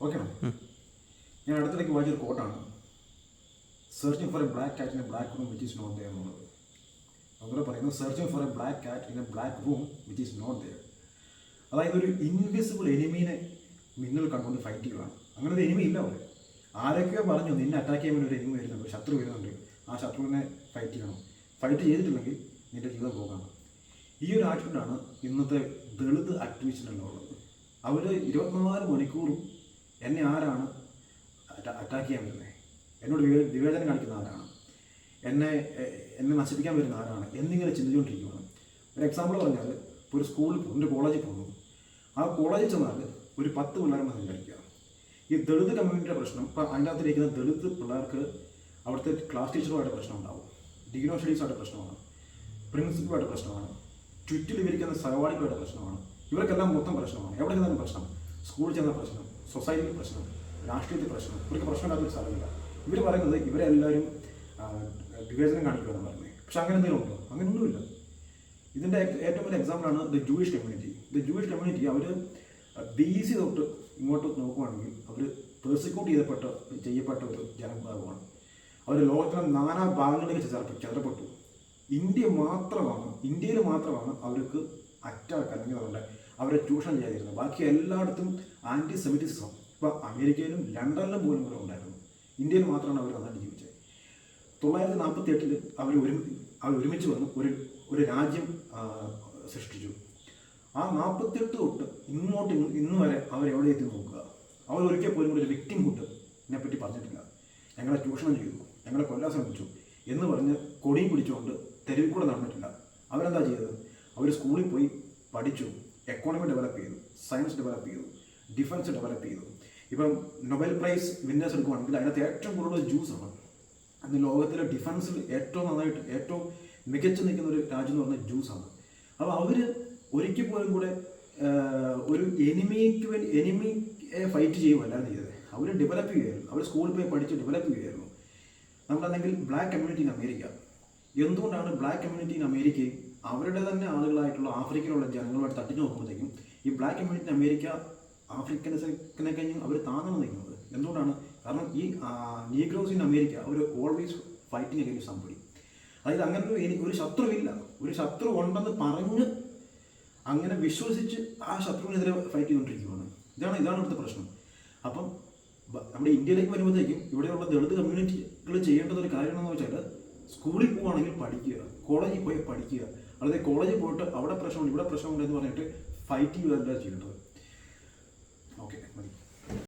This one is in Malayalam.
ഓക്കെയാണോ? ഞാൻ അടുത്തിടയ്ക്ക് വായിച്ചൊരു കോട്ടാണ്, searching for a black cat in a black room which is not there എന്നുള്ളത്. അതുപോലെ പറയുന്നത് searching for a black cat in a black room which is not there. അതായത് ഒരു ഇൻവിസിബിൾ എനിമീനെ മിന്നൽ കണ്ടുകൊണ്ട് ഫൈറ്റ് ചെയ്യുകയാണ്. അങ്ങനെ ഒരു എനിമി ഇല്ല അവിടെ. ആരൊക്കെയോ പറഞ്ഞു നിന്നെ അറ്റാക്ക് ചെയ്യാൻ വേണ്ടി ഒരു എനിമി വരുന്നുണ്ട്, ഒരു ശത്രു വരുന്നുണ്ട്, ആ ശത്രുവിനെ ഫൈറ്റ് ചെയ്യണം. ഫൈറ്റ് ചെയ്തിട്ടില്ലെങ്കിൽ നിൻ്റെ ജീവിതം പോകാണ്. ഈ ഒരു ആറ്റിറ്റ്യൂഡാണ് ഇന്നത്തെ ദളിത് ആക്ടിവിസ്റ്റിനുള്ളത്. അവർ 24 മണിക്കൂറും എന്നെ ആരാണ് അറ്റാക്ക് ചെയ്യാൻ വരുന്നത്, എന്നോട് വിവേചനം കാണിക്കുന്ന ആരാണ്, എന്നെ നശിപ്പിക്കാൻ വരുന്ന ആരാണ് എന്നിങ്ങനെ ചിന്തിച്ചുകൊണ്ടിരിക്കുകയാണ്. ഒരു എക്സാമ്പിൾ പറഞ്ഞാൽ, ഇപ്പോൾ ഒരു സ്കൂളിൽ ഒരു കോളേജിൽ പോകുന്നു. ആ കോളേജിൽ ചെന്നാൽ ഒരു 10 പിള്ളേരെന്ന് വിചാരിക്കുക. ഈ ദളിത് കമ്മ്യൂണിറ്റിയുടെ പ്രശ്നം, ഇപ്പോൾ അതിൻ്റെ അകത്തിരിക്കുന്ന ദളിത് പിള്ളേർക്ക് അവിടുത്തെ ക്ലാസ് ടീച്ചറുമായിട്ട് പ്രശ്നം ഉണ്ടാവും, ഡിഗ്നോ സ്റ്റഡീസുമായിട്ട് പ്രശ്നമാണ്, പ്രിൻസിപ്പലുമായിട്ട് പ്രശ്നമാണ്, ചുറ്റിൽ ഇരിക്കുന്ന സഹപാഠികളുമായിട്ട് പ്രശ്നമാണ്. ഇവർക്കെല്ലാം മൊത്തം പ്രശ്നമാണ്. എവിടെ ചെന്നാലും പ്രശ്നം, സ്കൂളിൽ ചെന്ന പ്രശ്നം, സൊസൈറ്റിയിൽ പ്രശ്നം, രാഷ്ട്രീയത്തിൽ പ്രശ്നം. ഇവർക്ക് പ്രശ്നമില്ലാത്തൊരു സ്ഥലമില്ല. ഇവർ പറയുന്നത് ഇവരെ എല്ലാവരും വിവേചനം കാണിക്കുകയെന്ന് പറയുന്നത്. പക്ഷെ അങ്ങനെ എന്തെങ്കിലും ഉണ്ടോ? അങ്ങനെയൊന്നുമില്ല. ഇതിൻ്റെ ഏറ്റവും വലിയ എക്സാമ്പിളാണ് the Jewish community. The Jewish community അവർ BC തൊട്ട് ഇങ്ങോട്ട് നോക്കുകയാണെങ്കിൽ അവർ പെർസിക്യൂട്ട് ചെയ്യപ്പെട്ട ഒരു ജനവിഭാഗമാണ്. അവർ ലോകത്തിലെ നാനാ ഭാഗങ്ങളിലേക്ക് ചെതറപ്പെട്ടു. ഇന്ത്യയിൽ മാത്രമാണ് അവർക്ക് അറ്റാക്ക് അല്ലെങ്കിൽ അവരെ ചൂഷണം ചെയ്യാതിരുന്നത്. ബാക്കി എല്ലായിടത്തും ആൻറ്റി സെമിറ്റിസം. ഇപ്പോൾ അമേരിക്കയിലും ലണ്ടനിലും പോലും ഇവിടെ ഉണ്ടായിരുന്നു. ഇന്ത്യയിൽ മാത്രമാണ് അവർ നന്നായിട്ട് ജീവിച്ചത്. 1948 അവർ ഒരുമിച്ച് വന്ന് ഒരു രാജ്യം സൃഷ്ടിച്ചു. ആ 48 തൊട്ട് ഇന്ന് വരെ അവരെവിടെ എത്തി നോക്കുക. അവർ ഒരിക്കൽ പോലും കൂടി ഒരു വിക്ടിംഹുഡ് ഇതിനെപ്പറ്റി പറഞ്ഞിട്ടില്ല. ഞങ്ങളെ ചൂഷണം ചെയ്തു, ഞങ്ങളെ കൊല്ലാൻ ശ്രമിച്ചു എന്ന് പറഞ്ഞ് കൊടിയും പിടിച്ചുകൊണ്ട് തെരുവിൽ കൂടെ നടന്നിട്ടില്ല. അവരെന്താ ചെയ്തത്? അവർ സ്കൂളിൽ പോയി പഠിച്ചു, എക്കോണമി ഡെവലപ്പ് ചെയ്തു, സയൻസ് ഡെവലപ്പ് ചെയ്തു, ഡിഫൻസ് ഡെവലപ്പ് ചെയ്തു. ഇപ്പം നൊബേൽ പ്രൈസ് വിന്നേഴ്സ് എടുക്കുകയാണെങ്കിൽ അതിനകത്ത് ഏറ്റവും കൂടുതൽ ജ്യൂസാണ്. അന്ന് ലോകത്തിലെ ഡിഫൻസിൽ ഏറ്റവും മികച്ചു നിൽക്കുന്ന ഒരു രാജ്യം എന്ന് പറഞ്ഞാൽ ജ്യൂസാണ്. അപ്പോൾ അവർ ഒരിക്കൽ പോലും കൂടെ ഒരു എനിമിയെ ഫൈറ്റ് ചെയ്യുകയല്ലായിരുന്നു ചെയ്തത്. അവർ ഡെവലപ്പ് ചെയ്യുകയായിരുന്നു. അവർ സ്കൂളിൽ പോയി പഠിച്ച് ഡെവലപ്പ് ചെയ്യുകയായിരുന്നു. നമ്മളാണെങ്കിൽ ബ്ലാക്ക് കമ്മ്യൂണിറ്റി ഇൻ അമേരിക്ക, എന്തുകൊണ്ടാണ് ബ്ലാക്ക് കമ്മ്യൂണിറ്റി ഇൻ അമേരിക്കയും അവരുടെ തന്നെ ആളുകളായിട്ടുള്ള ആഫ്രിക്കയിലുള്ള ജനങ്ങളുമായിട്ട് തട്ടിച്ചു നോക്കുമ്പോഴത്തേക്കും ഈ ബ്ലാക്ക് കമ്മ്യൂണിറ്റി ഇൻ അമേരിക്ക ആഫ്രിക്കനെ കഴിഞ്ഞും അവർ താന്നാണ് നിൽക്കുന്നത്? എന്തുകൊണ്ടാണ്? കാരണം ഈ നീഗ്രോസ് ഇൻ അമേരിക്ക അവർ ഓൾവേസ് ഫൈറ്റിങ് അഗൈൻസ്റ്റ് സംബഡി. അതായത് അങ്ങനെ ഒരു ശത്രുവില്ല, ഒരു ശത്രു ഉണ്ടെന്ന് പറഞ്ഞ് അങ്ങനെ വിശ്വസിച്ച് ആ ശത്രുവിനെതിരെ ഫൈറ്റ് ചെയ്തുകൊണ്ടിരിക്കുകയാണ്. ഇതാണ് ഇവിടുത്തെ പ്രശ്നം. അപ്പം നമ്മുടെ ഇന്ത്യയിലേക്ക് വരുമ്പോഴത്തേക്കും ഇവിടെയുള്ള ദളിത് കമ്മ്യൂണിറ്റികൾ ചെയ്യേണ്ടത് ഒരു കാര്യം എന്ന് വെച്ചാൽ സ്കൂളിൽ പോവുകയാണെങ്കിൽ പഠിക്കുക, കോളേജിൽ പോയി പഠിക്കുക. അതായത് കോളേജിൽ പോയിട്ട് അവിടെ പ്രശ്നമുണ്ട് ഇവിടെ പ്രശ്നമുണ്ട് എന്ന് പറഞ്ഞിട്ട് ഫൈറ്റ് ചെയ്യുകയല്ല ചെയ്യേണ്ടത്. ഓക്കെ, മതി.